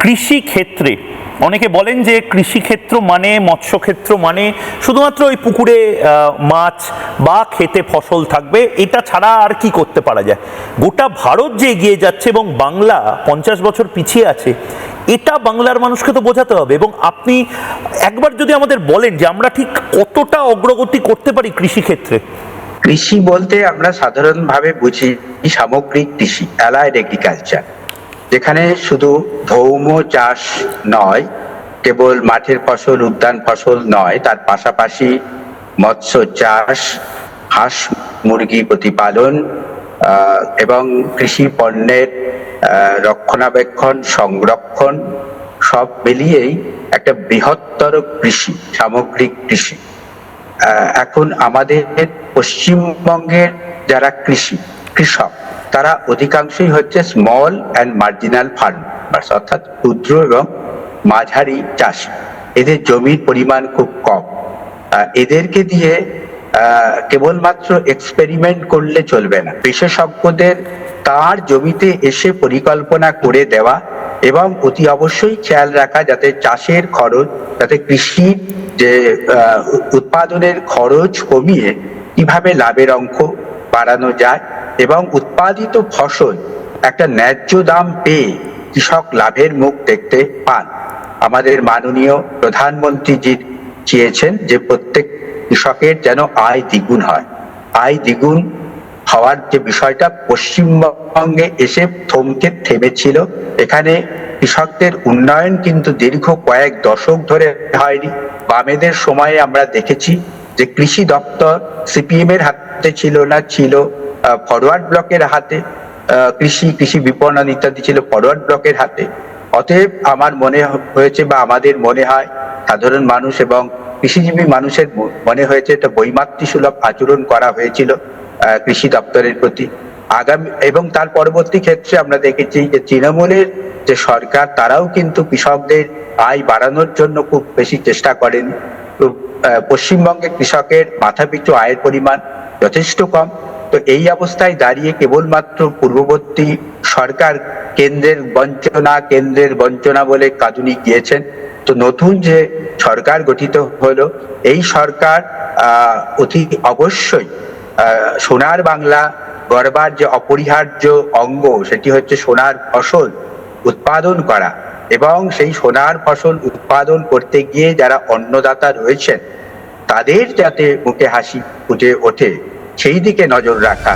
কৃষি ক্ষেত্রে অনেকে বলেন যে কৃষিক্ষেত্র মানে মৎস্যক্ষেত্র মানে শুধুমাত্র ওই পুকুরে মাছ বা খেতে ফসল থাকবে, এটা ছাড়া আর কি করতে পারা যায়। গোটা ভারত যে এগিয়ে যাচ্ছে এবং বাংলা 50 বছর পিছিয়ে আছে, এটা বাংলার মানুষকে তো বোঝাতে হবে। এবং আপনি একবার যদি আমাদের বলেন যে আমরা ঠিক কতটা অগ্রগতি করতে পারি কৃষিক্ষেত্রে। কৃষি বলতে আমরা সাধারণভাবে বুঝি সামগ্রিক কৃষি, অ্যালাইড এগ্রিকালচার, যেখানে শুধু ভৌম চাষ নয়, কেবল মাঠের ফসল উদ্যান ফসল নয়, তার পাশাপাশি মৎস্য চাষ, হাঁস মুরগি প্রতিপালন এবং কৃষি পণ্যের রক্ষণাবেক্ষণ সংরক্ষণ সব মিলিয়েই একটা বৃহত্তর কৃষি, সামগ্রিক কৃষি। এখন আমাদের পশ্চিমবঙ্গের যারা কৃষক তারা অধিকাংশই হচ্ছে স্মল অ্যান্ড মার্জিনাল ফার্মার্স, অর্থাৎ ক্ষুদ্র এবং মাঝারি চাষি। এদের জমির পরিমাণ খুব কম। এদেরকে দিয়ে কেবলমাত্র এক্সপেরিমেন্ট করলে চলবে না, বিশেষজ্ঞদের তার জমিতে এসে পরিকল্পনা করে দেওয়া এবং অতি অবশ্যই খেয়াল রাখা যাতে চাষের খরচ, যাতে কৃষির যে উৎপাদনের খরচ কমিয়ে কিভাবে লাভের অঙ্ক বাড়ানো যায় এবং উৎপাদিত ফসল একটা ন্যায্য দাম পেয়ে কৃষক লাভের মুখ দেখতে পান। আমাদের মাননীয় প্রধানমন্ত্রীজি চেয়েছেন যে প্রত্যেক কৃষকের যেন আয় দ্বিগুণ হয়। আয় দ্বিগুণ হওয়ার যে বিষয়টা পশ্চিমবঙ্গে এসে থমকে থেমেছিল, এখানে কৃষকদের উন্নয়ন কিন্তু দীর্ঘ কয়েক দশক ধরে হয়নি। বামেদের সময়ে আমরা দেখেছি যে কৃষি দপ্তর সিপিএম এর হাতে ছিল না, ছিল ফরওয়ার্ড ব্লকের হাতে। কৃষি বিপণন ইত্যাদি ছিল ফরওয়ার্ড ব্লকের হাতে। অতএব আমার মনে হয়েছে বা আমাদের মনে হয়, সাধারণ মানুষ এবং কৃষিজীবী মানুষের মনে হয়েছে এটা বৈমাতৃসুলভ আচরণ করা হয়েছিল কৃষি দপ্তরের প্রতি। আগামী এবং তার পরবর্তী ক্ষেত্রে আমরা দেখেছি যে তৃণমূলের যে সরকার, তারাও কিন্তু কৃষকদের আয় বাড়ানোর জন্য খুব বেশি চেষ্টা করেন। পশ্চিমবঙ্গে কৃষকের মাথাপিছু আয়ের পরিমাণ যথেষ্ট কম। তো এই অবস্থায় দাঁড়িয়ে কেবলমাত্র পূর্ববর্তী সরকার কেন্দ্রের বঞ্চনা বলে কাঁদুনি গিয়েছেন। তো নতুন যে সরকার গঠিত হলো, এই সরকার অতি অবশ্যই সোনার বাংলা গড়বার যে অপরিহার্য অঙ্গ, সেটি হচ্ছে সোনার ফসল উৎপাদন করা, এবং সেই সোনার ফসল উৎপাদন করতে গিয়ে যারা অন্নদাতা রয়েছেন তাদের যাতে মুখে হাসি ফুটে ওঠে সেই দিকে নজর রাখা।